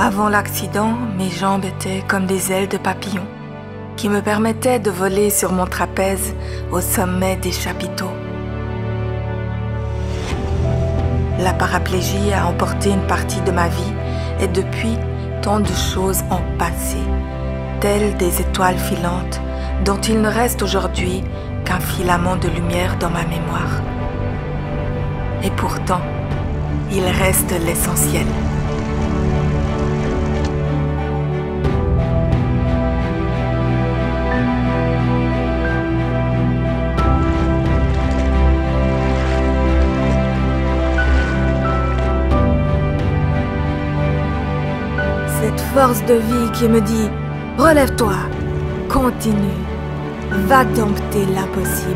Avant l'accident, mes jambes étaient comme des ailes de papillon qui me permettaient de voler sur mon trapèze au sommet des chapiteaux. La paraplégie a emporté une partie de ma vie et depuis, tant de choses ont passé, telles des étoiles filantes dont il ne reste aujourd'hui qu'un filament de lumière dans ma mémoire. Et pourtant, il reste l'essentiel. Cette force de vie qui me dit « Relève-toi, continue, va dompter l'impossible ».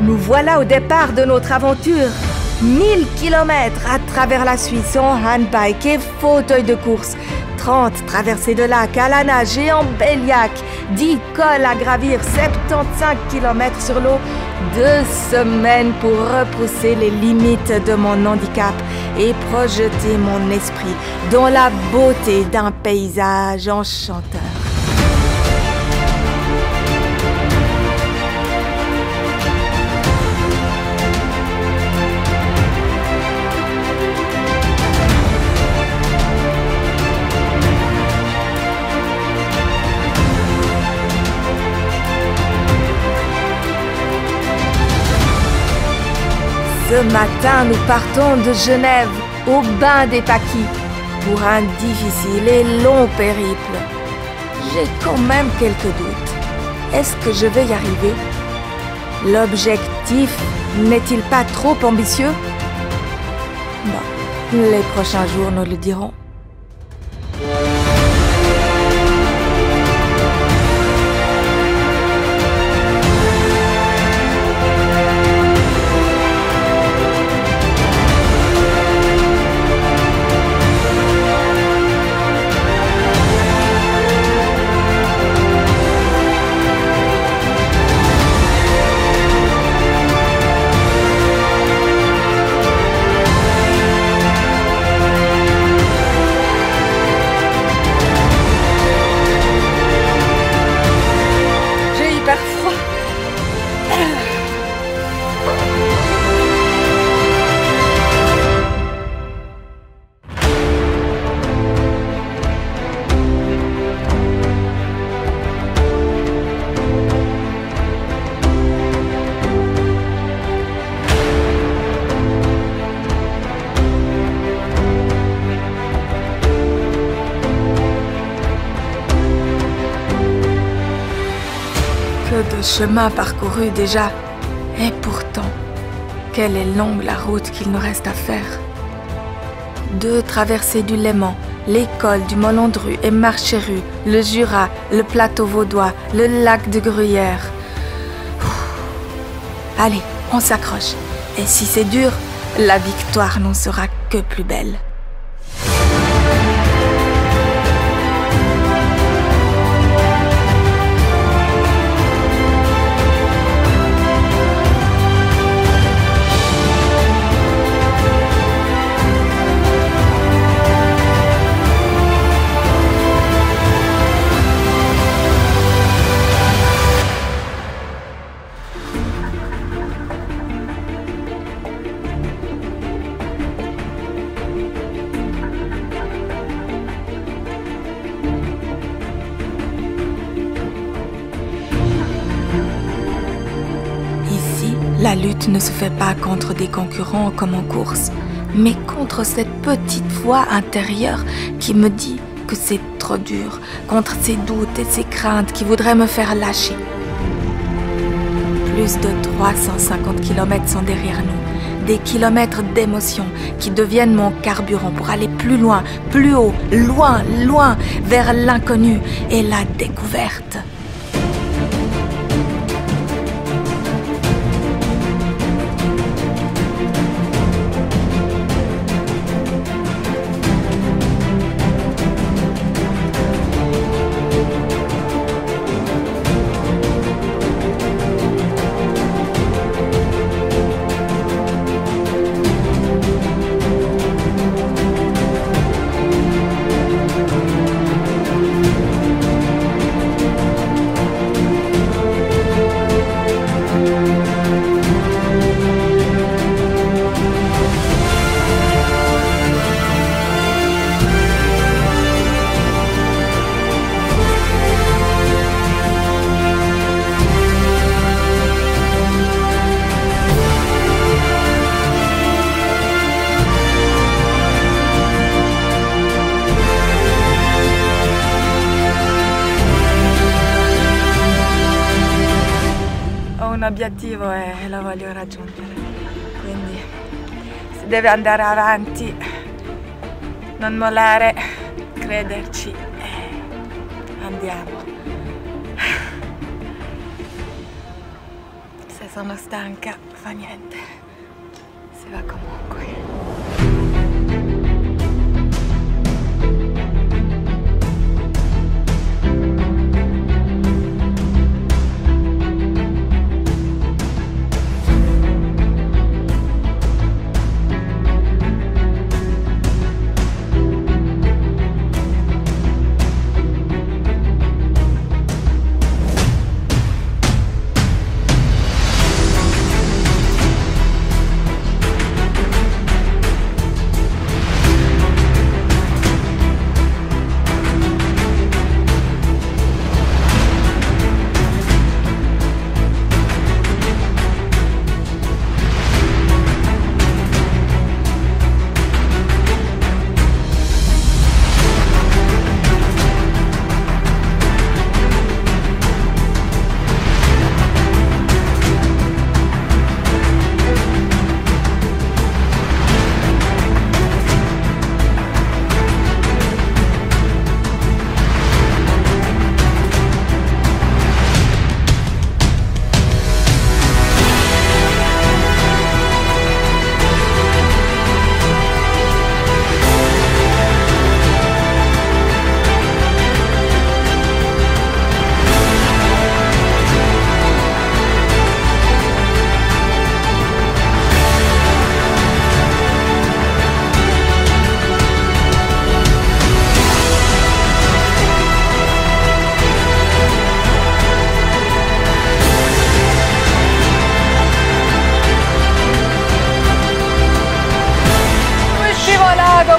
Nous voilà au départ de notre aventure. 1000 km à travers la Suisse en handbike et fauteuil de course. 30 traversées de lac à la nage et en Béliac. 10 cols à gravir, 75 km sur l'eau. 2 semaines pour repousser les limites de mon handicap et projeter mon esprit dans la beauté d'un paysage enchanteur. Ce matin, nous partons de Genève au bain des Paquis pour un difficile et long périple. J'ai quand même quelques doutes. Est-ce que je vais y arriver? L'objectif n'est-il pas trop ambitieux? Bon, les prochains jours nous le diront. Que de chemin parcouru déjà. Et pourtant, quelle est longue la route qu'il nous reste à faire. 2 traversées du Léman, l'école du Molandru et Marcheru, le Jura, le plateau vaudois, le lac de Gruyère. Allez, on s'accroche. Et si c'est dur, la victoire n'en sera que plus belle. La lutte ne se fait pas contre des concurrents comme en course, mais contre cette petite voix intérieure qui me dit que c'est trop dur, contre ces doutes et ces craintes qui voudraient me faire lâcher. Plus de 350 km sont derrière nous, des kilomètres d'émotions qui deviennent mon carburant pour aller plus loin, plus haut, loin, loin, vers l'inconnu et la découverte. un obiettivo e lo voglio raggiungere. Quindi si deve andare avanti, non mollare, crederci e andiamo. Se sono stanca, fa niente, si va comunque.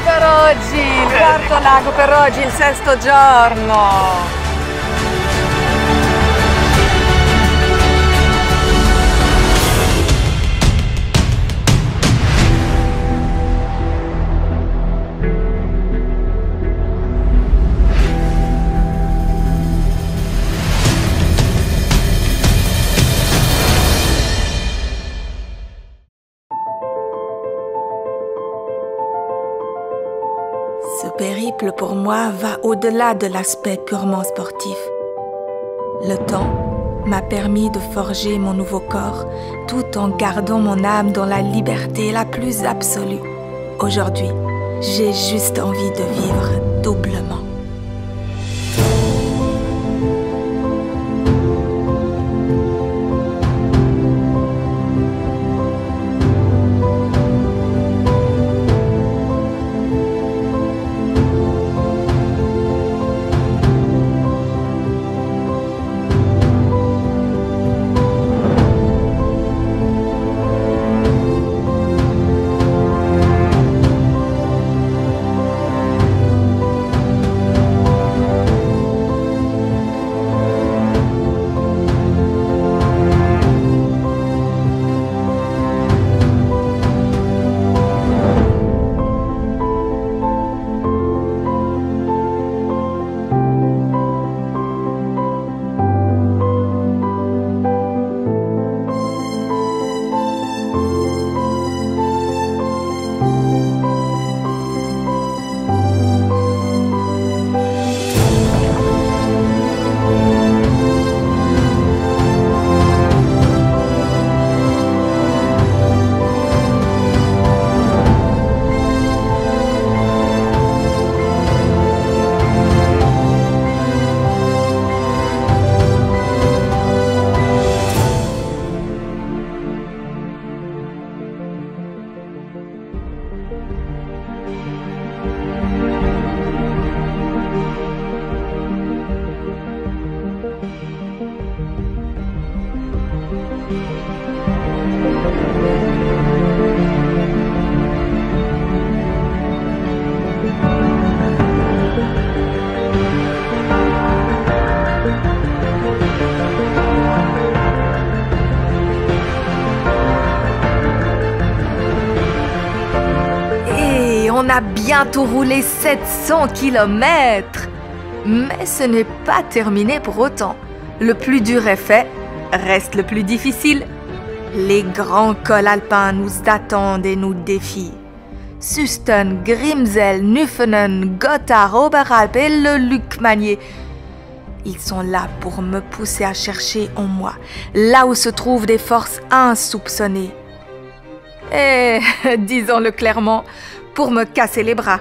Per oggi, il quarto lago per oggi, il sesto giorno. Ce périple pour moi va au-delà de l'aspect purement sportif. Le temps m'a permis de forger mon nouveau corps tout en gardant mon âme dans la liberté la plus absolue. Aujourd'hui, j'ai juste envie de vivre doublement. On a bientôt roulé 700 km. Mais ce n'est pas terminé pour autant. Le plus dur est fait. reste le plus difficile. Les grands cols alpins nous attendent et nous défient. Susten, Grimsel, Nuffenen, Gotthard, Oberalp et le Lukmanier. Ils sont là pour me pousser à chercher en moi, là où se trouvent des forces insoupçonnées. Et, disons-le clairement, pour me casser les bras.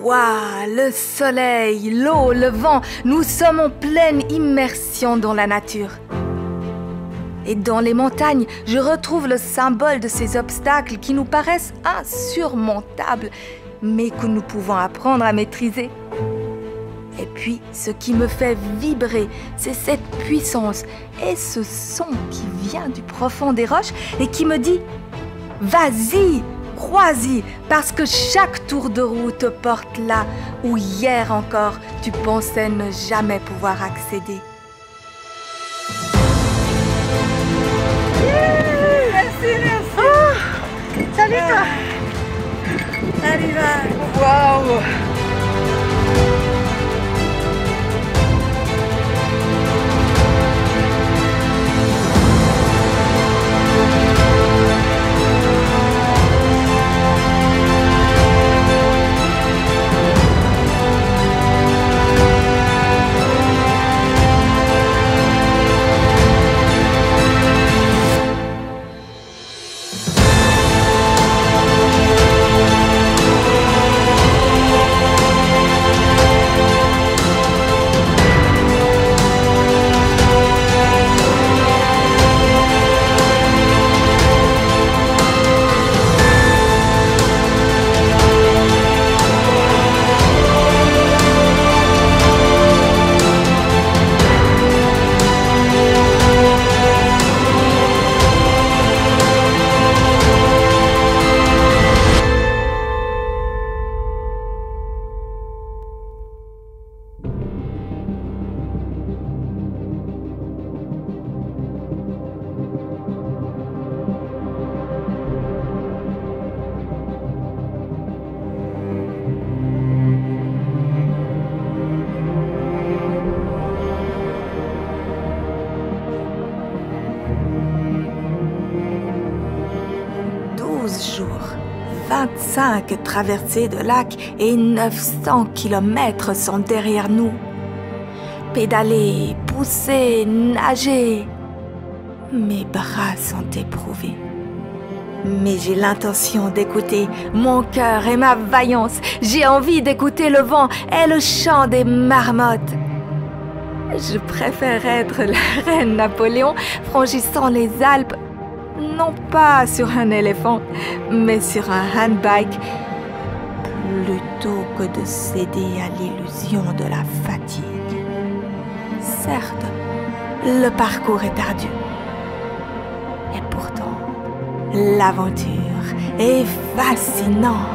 Waouh, le soleil, l'eau, le vent, nous sommes en pleine immersion dans la nature. Et dans les montagnes, je retrouve le symbole de ces obstacles qui nous paraissent insurmontables, mais que nous pouvons apprendre à maîtriser. Et puis, ce qui me fait vibrer, c'est cette puissance et ce son qui vient du profond des roches et qui me dit « Vas-y !» Crois-y, parce que chaque tour de roue te porte là où hier encore tu pensais ne jamais pouvoir accéder. Merci. Salut toi. Arriva. Waouh! jours, 25 traversées de lac et 900 kilomètres sont derrière nous. Pédaler, pousser, nager. Mes bras sont éprouvés. Mais j'ai l'intention d'écouter mon cœur et ma vaillance. J'ai envie d'écouter le vent et le chant des marmottes. Je préfère être la reine Napoléon franchissant les Alpes, non pas sur un éléphant, mais sur un handbike, plutôt que de céder à l'illusion de la fatigue. Certes, le parcours est ardu. Et pourtant, l'aventure est fascinante.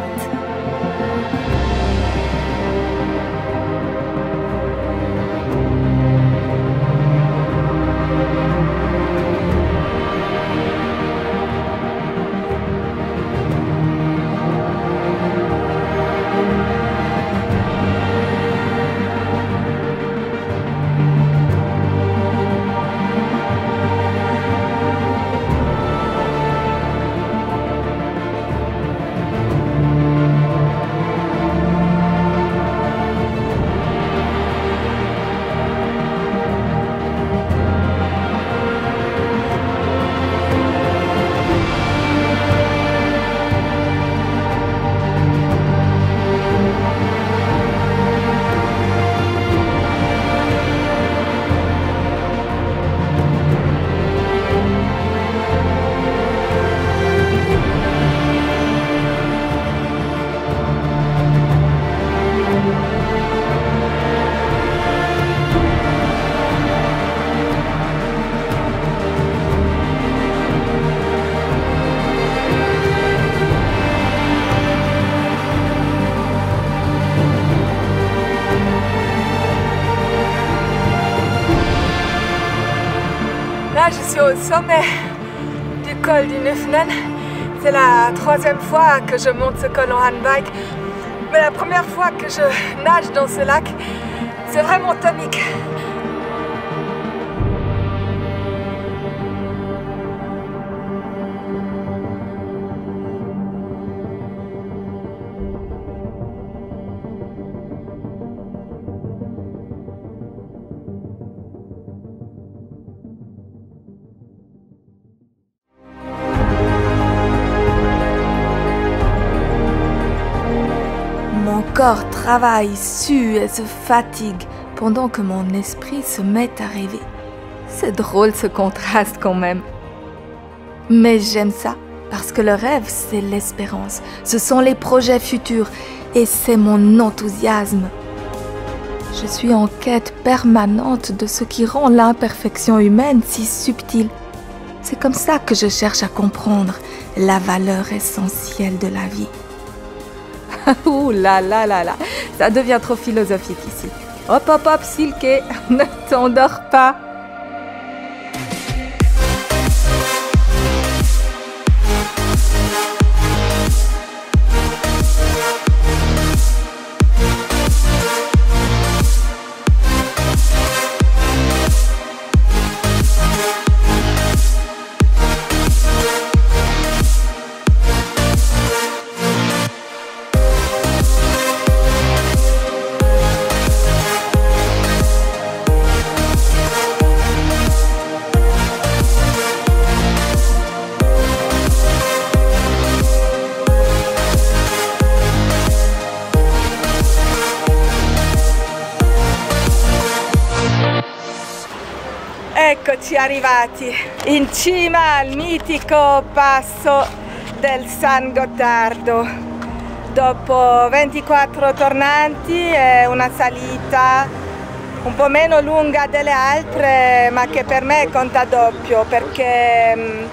au sommet du col du Nufnen. C'est la 3e fois que je monte ce col en handbike. Mais la première fois que je nage dans ce lac, c'est vraiment tonique. Mon corps travaille, sue et se fatigue pendant que mon esprit se met à rêver. C'est drôle ce contraste quand même. Mais j'aime ça parce que le rêve, c'est l'espérance. Ce sont les projets futurs et c'est mon enthousiasme. Je suis en quête permanente de ce qui rend l'imperfection humaine si subtile. C'est comme ça que je cherche à comprendre la valeur essentielle de la vie. Ouh là là là là, ça devient trop philosophique ici. Hop hop hop, Silke, ne t'endors pas. Eccoci arrivati in cima al mitico passo del San Gottardo. Dopo 24 tornanti e una salita un po' meno lunga delle altre, ma che per me conta doppio perché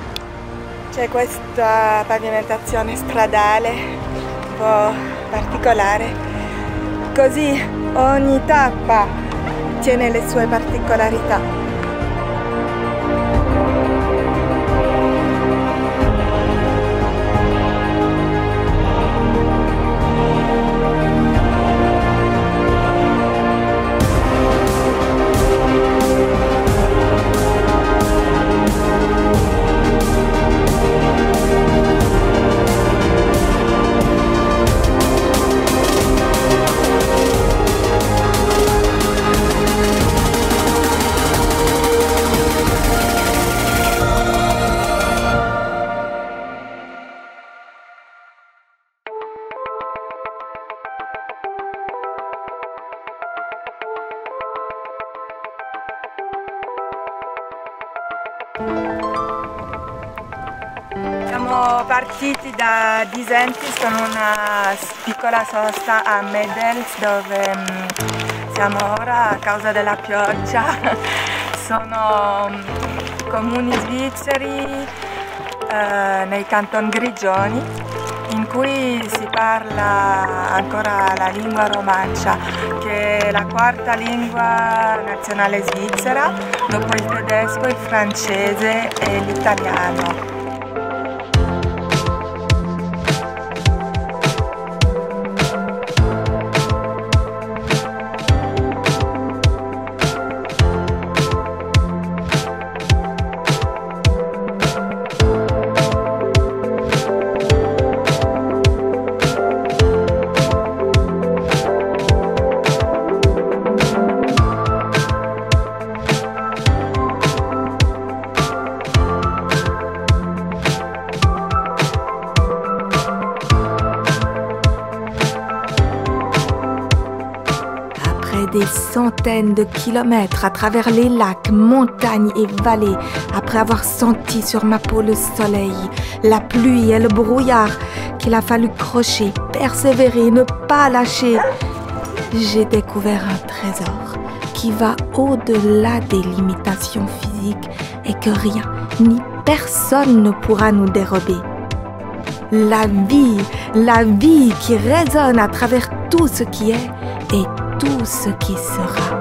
c'è questa pavimentazione stradale un po' particolare. Così ogni tappa tiene le sue particolarità. Siamo partiti da Disentis con una piccola sosta a Medels dove siamo ora a causa della pioggia. Sono comuni svizzeri nei canton Grigioni in cui si parla ancora la lingua romancia, che è la 4ª lingua nazionale svizzera dopo il tedesco, il francese e l'italiano. Des centaines de kilomètres à travers les lacs, montagnes et vallées, après avoir senti sur ma peau le soleil, la pluie et le brouillard, qu'il a fallu crocher, persévérer, ne pas lâcher, j'ai découvert un trésor qui va au-delà des limitations physiques et que rien ni personne ne pourra nous dérober. La vie qui résonne à travers tout ce qui est et tout ce qui sera.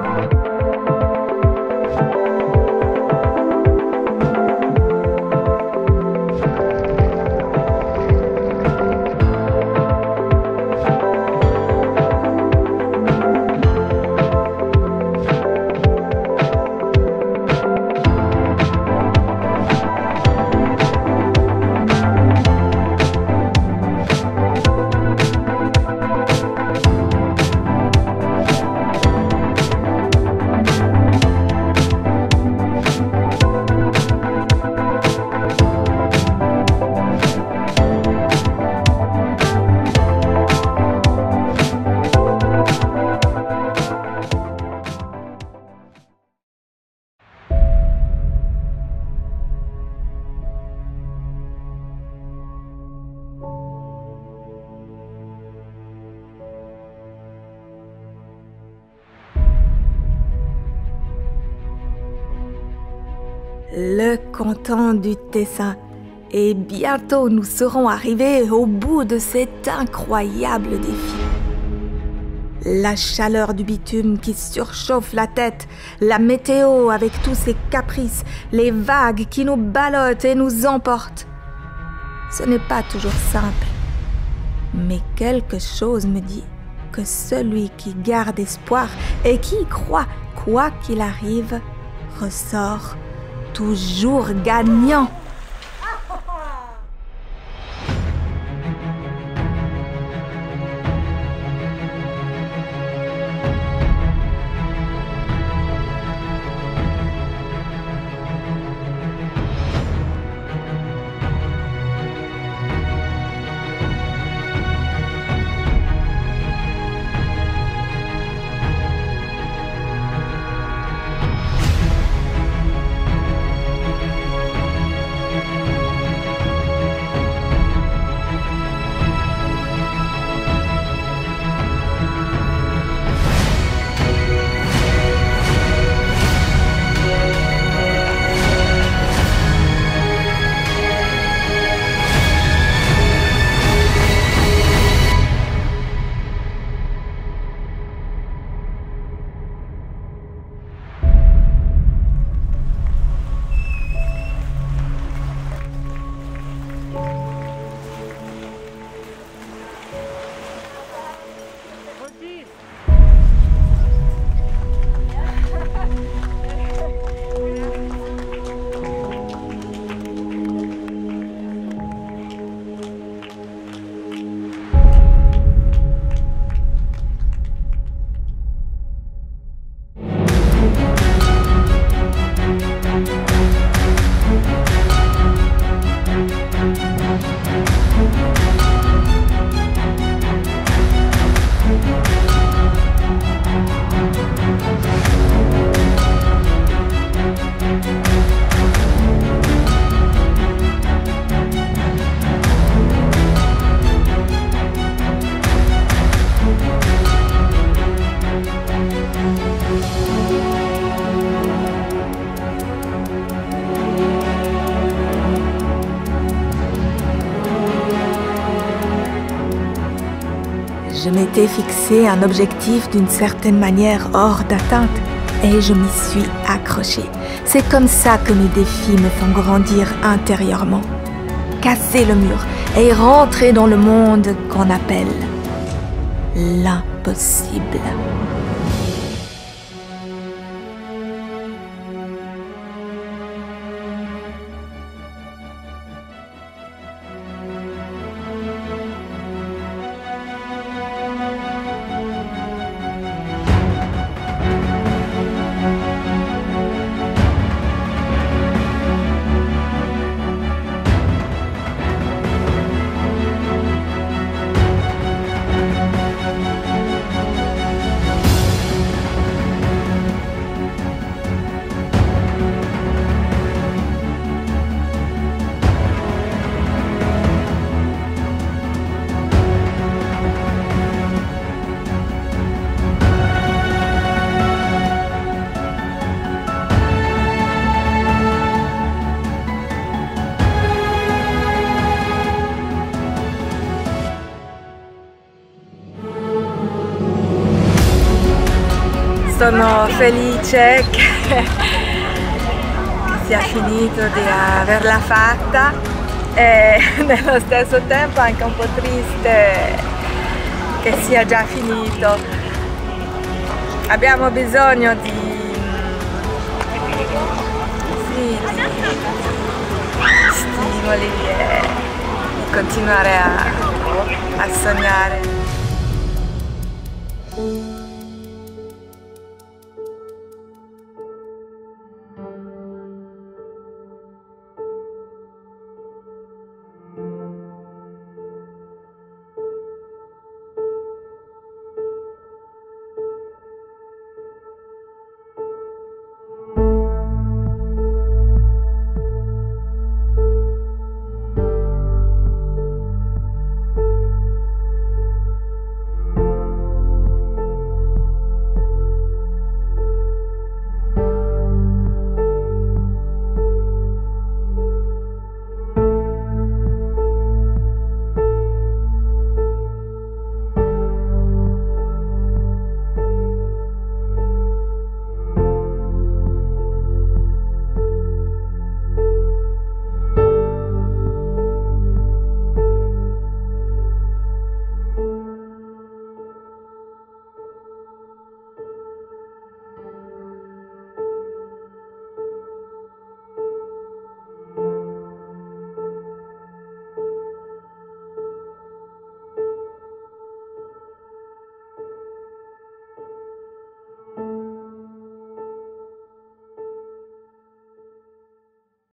le canton du Tessin. Et bientôt nous serons arrivés au bout de cet incroyable défi. La chaleur du bitume qui surchauffe la tête, la météo avec tous ses caprices, les vagues qui nous ballottent et nous emportent. Ce n'est pas toujours simple, mais quelque chose me dit que celui qui garde espoir et qui y croit, quoi qu'il arrive, ressort toujours gagnant. Je m'étais fixé un objectif d'une certaine manière hors d'atteinte et je m'y suis accrochée. C'est comme ça que mes défis me font grandir intérieurement. Casser le mur et rentrer dans le monde qu'on appelle l'impossible. Sono felice che sia finito di averla fatta e nello stesso tempo anche un po' triste che sia già finito. Abbiamo bisogno di stimoli e di continuare a sognare.